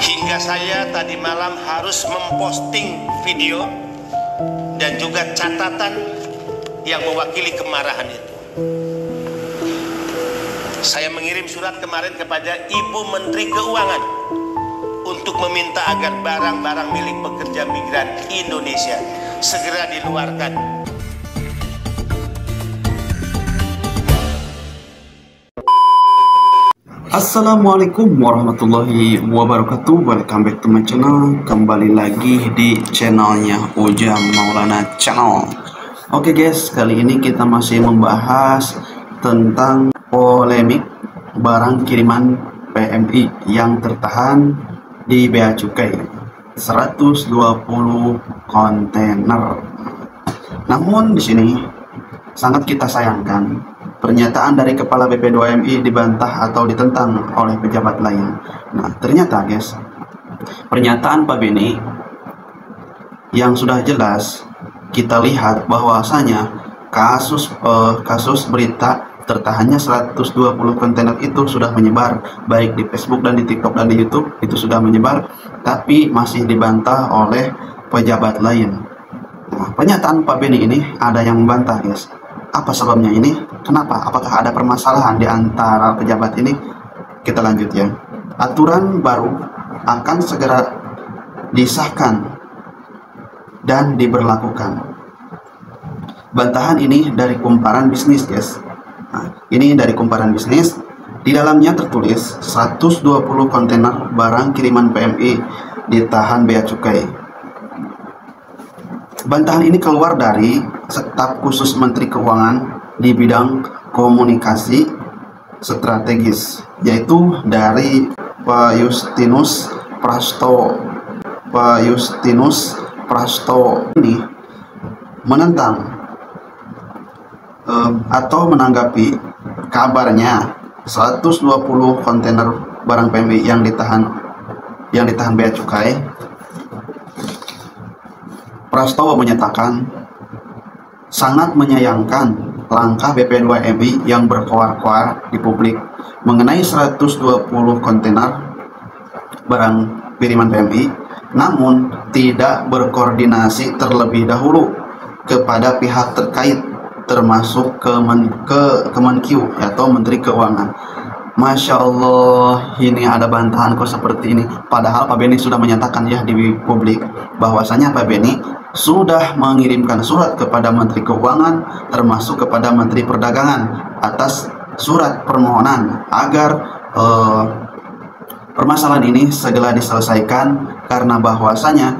Hingga saya tadi malam harus memposting video dan juga catatan yang mewakili kemarahan itu. Saya mengirim surat kemarin kepada Ibu Menteri Keuangan untuk meminta agar barang-barang milik pekerja migran Indonesia segera diluarkan. Assalamualaikum warahmatullahi wabarakatuh. Welcome back to my channel. Kembali lagi di channelnya Ujang Maulana Channel. Oke guys, kali ini kita masih membahas tentang polemik barang kiriman PMI yang tertahan di Bea Cukai 120 kontainer. Namun di sini sangat kita sayangkan, pernyataan dari Kepala BP2MI dibantah atau ditentang oleh pejabat lain. Nah, ternyata guys, pernyataan Pak Beni yang sudah jelas kita lihat bahwasanya kasus berita tertahannya 120 kontainer itu sudah menyebar, baik di Facebook dan di TikTok dan di YouTube itu sudah menyebar, tapi masih dibantah oleh pejabat lain. Nah, pernyataan Pak Beni ini ada yang membantah guys. Apa sebabnya ini? Kenapa? Apakah ada permasalahan di antara pejabat ini? Kita lanjut ya. Aturan baru akan segera disahkan dan diberlakukan. Bantahan ini dari Kumparan Bisnis, guys. Nah, ini dari Kumparan Bisnis. Di dalamnya tertulis 120 kontainer barang kiriman PMI ditahan Bea Cukai. Bantahan ini keluar dari Staf Khusus Menteri Keuangan di bidang komunikasi strategis, yaitu dari Pak Justinus Prasto ini menentang atau menanggapi kabarnya 120 kontainer barang PMI yang ditahan Bea Cukai. Prastowo menyatakan sangat menyayangkan langkah BP2MI yang berkoar-koar di publik mengenai 120 kontainer barang kiriman PMI, namun tidak berkoordinasi terlebih dahulu kepada pihak terkait termasuk Kemenq atau Menteri Keuangan. Masya Allah, ini ada bantahan kok seperti ini. Padahal Pak Beni sudah menyatakan ya di publik bahwasanya Pak Beni sudah mengirimkan surat kepada Menteri Keuangan termasuk kepada Menteri Perdagangan atas surat permohonan agar permasalahan ini segera diselesaikan, karena bahwasanya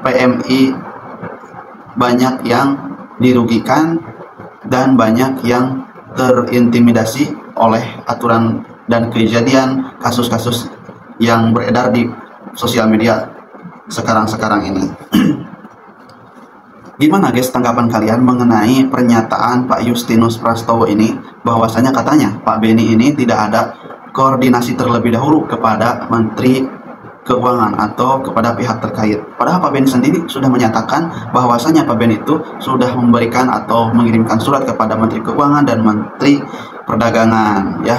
PMI banyak yang dirugikan dan banyak yang terintimidasi oleh aturan dan kejadian kasus-kasus yang beredar di sosial media sekarang ini. Gimana guys tanggapan kalian mengenai pernyataan Pak Justinus Prastowo ini, bahwasanya katanya Pak Beni ini tidak ada koordinasi terlebih dahulu kepada Menteri Keuangan atau kepada pihak terkait. Padahal Pak Beni sendiri sudah menyatakan bahwasanya Pak Beni itu sudah memberikan atau mengirimkan surat kepada Menteri Keuangan dan Menteri Perdagangan ya,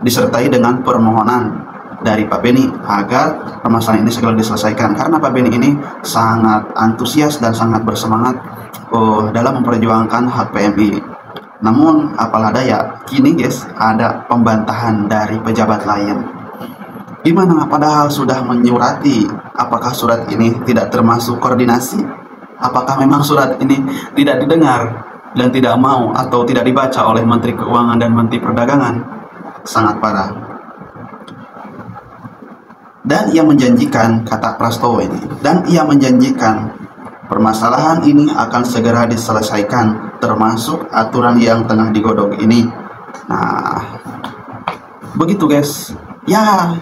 disertai dengan permohonan dari Pak Beni agar permasalahan ini segera diselesaikan, karena Pak Beni ini sangat antusias dan sangat bersemangat dalam memperjuangkan hak PMI. Namun apalah daya, kini guys ada pembantahan dari pejabat lain. Gimana? Padahal sudah menyurati. Apakah surat ini tidak termasuk koordinasi? Apakah memang surat ini tidak didengar dan tidak mau atau tidak dibaca oleh Menteri Keuangan dan Menteri Perdagangan? Sangat parah. Dan ia menjanjikan, kata Prastowo ini, dan ia menjanjikan permasalahan ini akan segera diselesaikan termasuk aturan yang tengah digodok ini. Nah, begitu guys. Ya,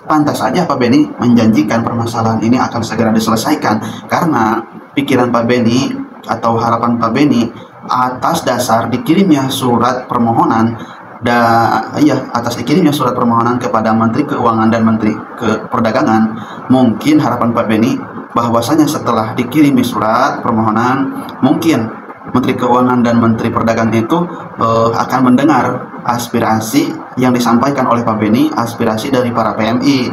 pantas saja Pak Beni menjanjikan permasalahan ini akan segera diselesaikan, karena pikiran Pak Beni atau harapan Pak Beni atas dasar dikirimnya surat permohonan atas dikirimnya surat permohonan kepada Menteri Keuangan dan Menteri Perdagangan, mungkin harapan Pak Beni bahwasanya setelah dikirimi surat permohonan, mungkin Menteri Keuangan dan Menteri Perdagangan itu akan mendengar aspirasi yang disampaikan oleh Pak Beni, aspirasi dari para PMI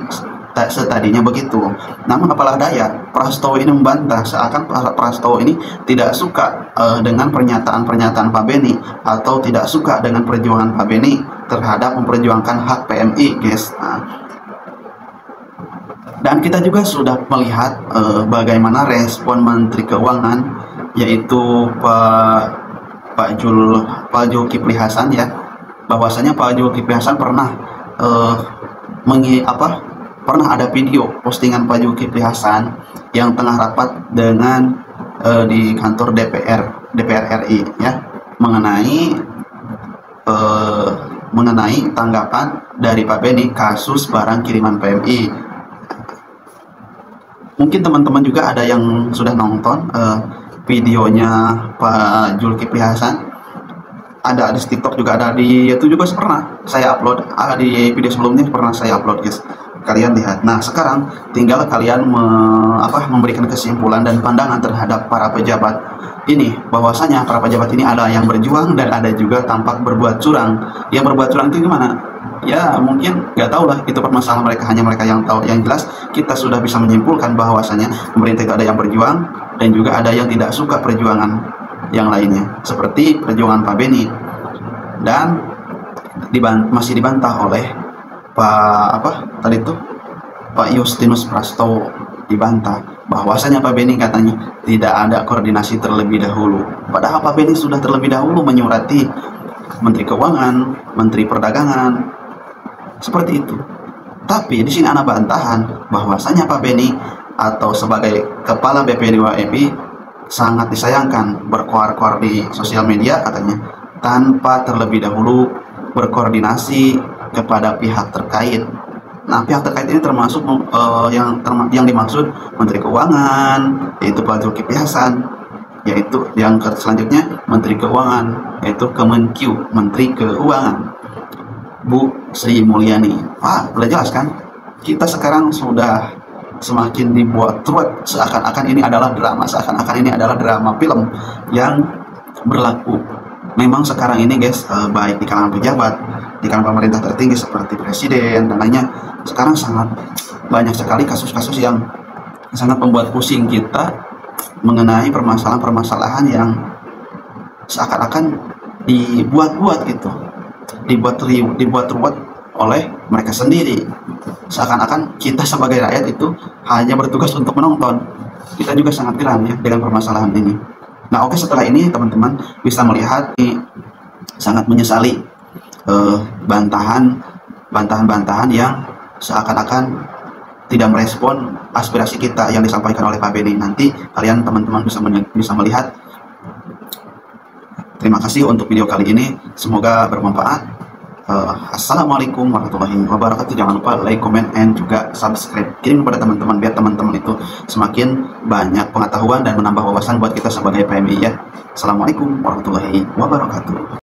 setadinya begitu. Namun apalah daya, Prastowo ini membantah seakan Prastowo ini tidak suka dengan pernyataan-pernyataan Pak Beni atau tidak suka dengan perjuangan Pak Beni terhadap memperjuangkan hak PMI, guys. Dan kita juga sudah melihat bagaimana respon Menteri Keuangan, yaitu Pak Zulkifli Hasan, ya, bahwasanya Pak Zulkifli Hasan pernah pernah ada video postingan Pak Zulkifli Hasan yang tengah rapat dengan di kantor DPR RI, ya, mengenai tanggapan dari Pak Beni kasus barang kiriman PMI. Mungkin teman-teman juga ada yang sudah nonton videonya Pak Zulkifli Hasan, ada di TikTok juga, ada di YouTube juga, pernah saya upload, di video sebelumnya pernah saya upload, guys. Kalian lihat. Nah, sekarang tinggal kalian memberikan kesimpulan dan pandangan terhadap para pejabat ini, bahwasanya para pejabat ini ada yang berjuang dan ada juga tampak berbuat curang. Yang berbuat curang itu gimana? Ya mungkin nggak tahu lah, itu permasalahan mereka, hanya mereka yang tahu. Yang jelas kita sudah bisa menyimpulkan bahwasanya pemerintah itu ada yang berjuang dan juga ada yang tidak suka perjuangan yang lainnya, seperti perjuangan Pak Beni, dan masih dibantah oleh Pak Justinus Prastowo, dibantah bahwasanya Pak Beni katanya tidak ada koordinasi terlebih dahulu. Padahal Pak Beni sudah terlebih dahulu menyurati Menteri Keuangan, Menteri Perdagangan, seperti itu. Tapi di sini ada bantahan bahwasanya Pak Beni atau sebagai kepala BP2MI sangat disayangkan berkoar-koar di sosial media katanya tanpa terlebih dahulu berkoordinasi kepada pihak terkait. Nah, pihak terkait ini termasuk yang dimaksud Menteri Keuangan, yaitu Pak Zulkifli Hasan, yaitu yang selanjutnya Menteri Keuangan, yaitu Kemenkyu, Menteri Keuangan, Bu Sri Mulyani. Udah jelas kan? Kita sekarang sudah semakin dibuat ruwet, seakan-akan ini adalah drama, seakan-akan ini adalah drama film yang berlaku. Memang sekarang ini, guys, baik di kalangan pejabat, di kalangan pemerintah tertinggi seperti presiden dan lainnya, sekarang sangat banyak sekali kasus-kasus yang sangat membuat pusing kita mengenai permasalahan-permasalahan yang seakan-akan dibuat-buat gitu, dibuat ruwet oleh mereka sendiri. Seakan-akan kita sebagai rakyat itu hanya bertugas untuk menonton. Kita juga sangat geram, ya, dengan permasalahan ini. Nah, oke, setelah ini teman-teman bisa melihat ini sangat menyesali bantahan-bantahan yang seakan-akan tidak merespon aspirasi kita yang disampaikan oleh Pak Beni. Nanti kalian teman-teman bisa melihat. Terima kasih untuk video kali ini, semoga bermanfaat. Assalamualaikum warahmatullahi wabarakatuh. Jangan lupa like, comment, and juga subscribe. Kirim kepada teman-teman biar teman-teman itu semakin banyak pengetahuan dan menambah wawasan buat kita sebagai PMI, ya. Assalamualaikum warahmatullahi wabarakatuh.